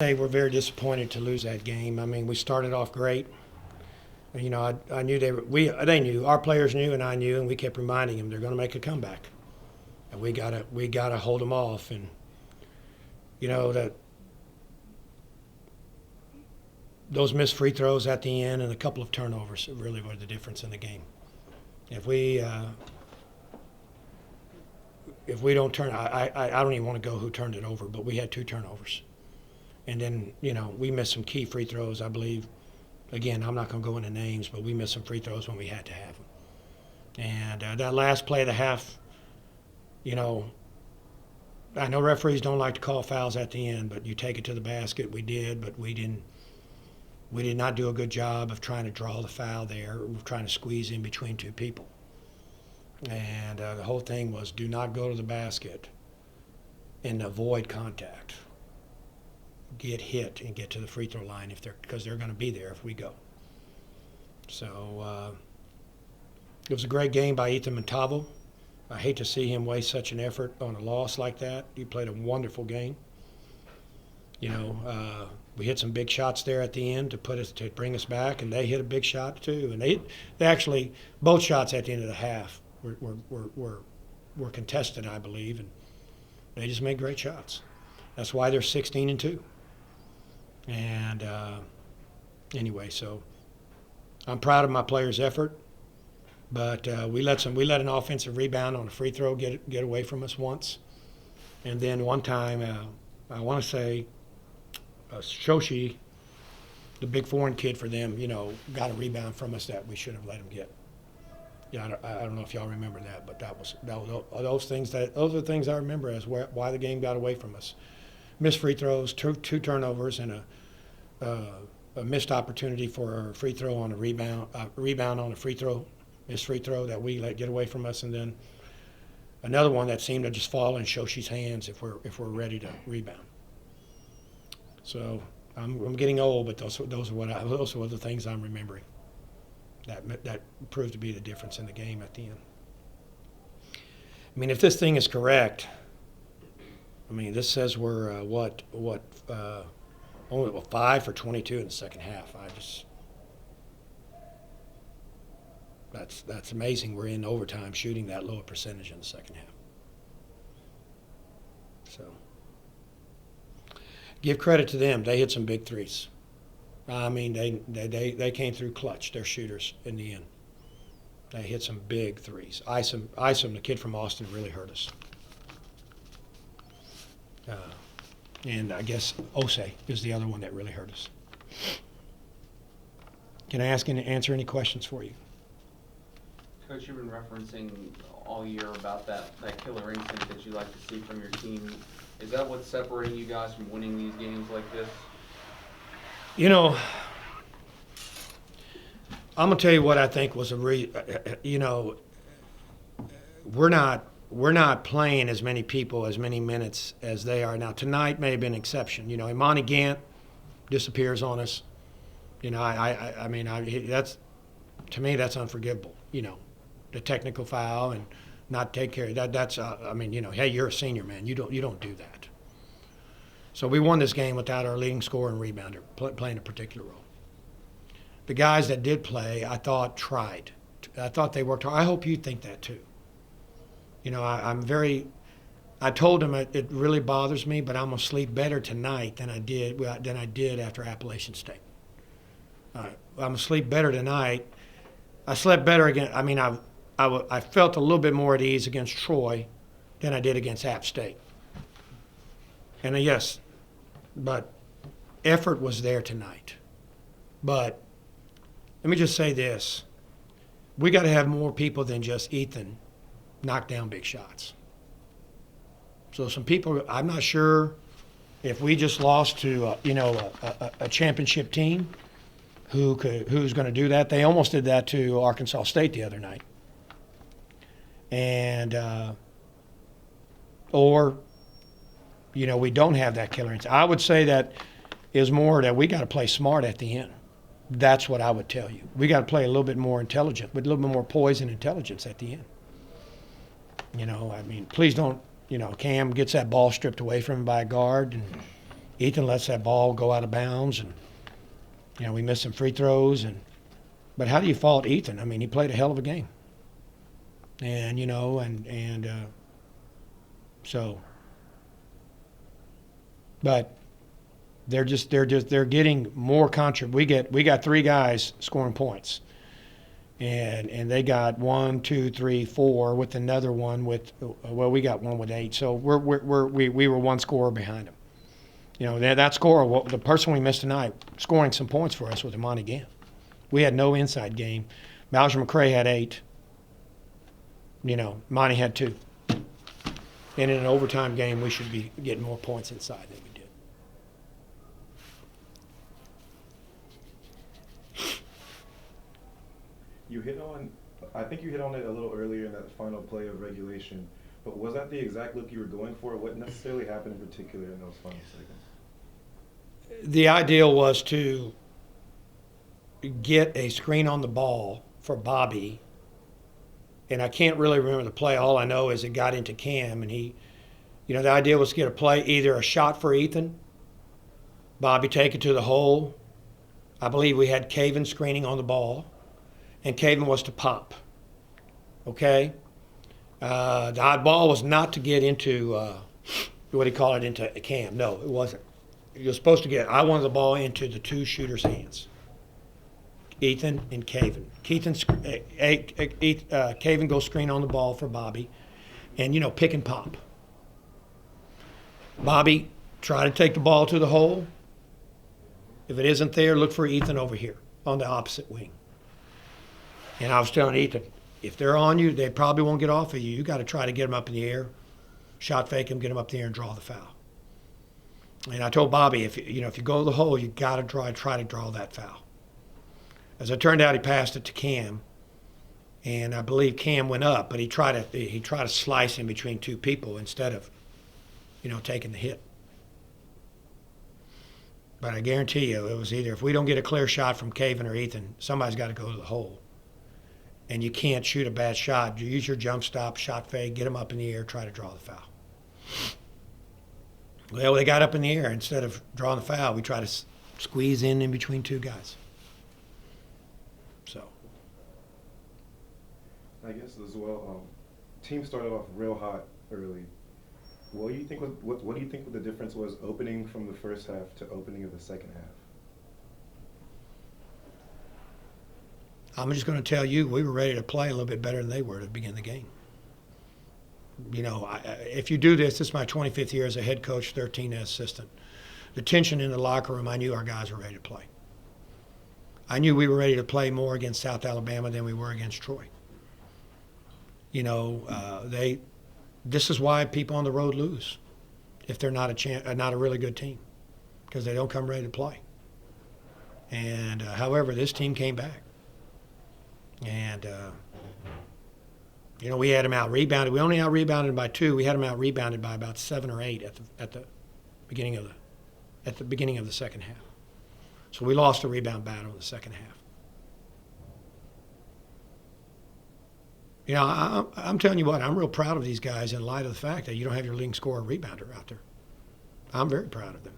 Hey, we're very disappointed to lose that game. I mean, we started off great. You know, I knew they knew, our players knew, and I knew, and we kept reminding them they're going to make a comeback, and we gotta hold them off. And you know that those missed free throws at the end and a couple of turnovers really were the difference in the game. If we don't turn, I don't even want to go who turned it over, but we had 2 turnovers, and then we missed some key free throws, I believe. Again, I'm not going to go into names, but we missed some free throws when we had to have them. And that last play of the half, I know referees don't like to call fouls at the end, but you take it to the basket. We did, but we did not do a good job of trying to draw the foul there, trying to squeeze in between 2 people. And the whole thing was do not go to the basket and avoid contact. Get hit and get to the free throw line because they're going to be there if we go. So it was a great game by Ethan Montavo. I hate to see him waste such an effort on a loss like that. He played a wonderful game. We hit some big shots there at the end to bring us back, and they hit a big shot too. And they actually both shots at the end of the half were contested, I believe, and they just made great shots. That's why they're 16-2. And anyway, so I'm proud of my players' effort, but we let an offensive rebound on a free throw get away from us once, and then one time I want to say Shoshi, the big foreign kid for them, got a rebound from us that we should have let him get. Yeah, I don't know if y'all remember that, but those are the things I remember as why the game got away from us. Missed free throws, two turnovers, and a missed opportunity for a free throw on a rebound on a missed free throw that we let get away from us, and then another one that seemed to just fall in Shoshi's hands if we're ready to rebound. So I'm getting old, but those are the things I'm remembering. That proved to be the difference in the game at the end. I mean, if this thing is correct, this says we're only 5 for 22 in the second half. That's amazing. We're in overtime shooting that low a percentage in the second half. So give credit to them. They hit some big threes. They came through clutch. They're shooters in the end. They hit some big threes. Isom, the kid from Austin, really hurt us. And I guess Osei is the other one that really hurt us. Can I answer any questions for you? Coach, you've been referencing all year about that killer instinct that you like to see from your team. Is that what's separating you guys from winning these games like this? I'm gonna tell you what I think was we're not playing as many people as many minutes as they are now. Tonight may have been an exception. Imani Gant disappears on us. That's, to me, that's unforgivable. The technical foul and not take care of that. That's hey, you're a senior, man. You don't do that. So we won this game without our leading scorer and rebounder playing a particular role. The guys that did play, I thought, tried. I thought they worked hard. I hope you think that too. I told them it really bothers me, but I'm going to sleep better tonight than I did after Appalachian State. I'm going to sleep better tonight. I slept better again. I felt a little bit more at ease against Troy than I did against App State. And yes, but effort was there tonight. But let me just say this. We got to have more people than just Ethan knock down big shots. So some people, I'm not sure if we just lost to a championship team who's going to do that. They almost did that to Arkansas State the other night. And or we don't have that killer instinct. I would say that is more that we got to play smart at the end. That's what I would tell you. We got to play a little bit more intelligent, with a little bit more poise and intelligence at the end. Please don't, Cam gets that ball stripped away from him by a guard, and Ethan lets that ball go out of bounds, and we missed some free throws. But how do you fault Ethan? I mean, he played a hell of a game, and so. But they're getting more we got 3 guys scoring points, and they got 1, 2, 3, 4 with another one we got one with 8. So we were 1 scorer behind them. That scorer, the person we missed tonight, scoring some points for us was Monty Gann. We had no inside game. Malcolm McCray had 8. Monty had 2. And in an overtime game, we should be getting more points inside than we did. I think you hit on it a little earlier in that final play of regulation, but was that the exact look you were going for? What necessarily happened in particular in those final seconds? The ideal was to get a screen on the ball for Bobby, and I can't really remember the play. All I know is it got into Cam, and the idea was to get a play, either a shot for Ethan, Bobby take it to the hole. I believe we had Caven screening on the ball, and Caven was to pop. Okay? The odd ball was not to get into, into Cam. No, it wasn't. You're supposed to I wanted the ball into the 2 shooters' hands, Ethan and Caven. Caven goes screen on the ball for Bobby, and, pick and pop. Bobby, try to take the ball to the hole. If it isn't there, look for Ethan over here on the opposite wing. And I was telling Ethan, if they're on you, they probably won't get off of you. You got to try to get them up in the air, shot fake them, get them up in the air, and draw the foul. And I told Bobby, if you go to the hole, you got to try to draw that foul. As it turned out, he passed it to Cam, and I believe Cam went up, but he tried to slice in between 2 people instead of, taking the hit. But I guarantee you, it was either if we don't get a clear shot from Caven or Ethan, somebody's got to go to the hole. And you can't shoot a bad shot. You use your jump stop, shot fake, get them up in the air, try to draw the foul. Well, they got up in the air. Instead of drawing the foul, we try to squeeze in between 2 guys. So. I guess as well, team started off real hot early. What do you think the difference was opening from the first half to opening of the second half? I'm just going to tell you, we were ready to play a little bit better than they were to begin the game. If you do this is my 25th year as a head coach, 13 as assistant. The tension in the locker room, I knew our guys were ready to play. I knew we were ready to play more against South Alabama than we were against Troy. This is why people on the road lose if they're not a really good team, because they don't come ready to play. And however, this team came back. And, we had them out-rebounded. We only out-rebounded by 2. We had them out-rebounded by about 7 or 8 at the beginning of the second half. So we lost the rebound battle in the second half. I'm telling you what, I'm real proud of these guys in light of the fact that you don't have your leading scorer rebounder out there. I'm very proud of them.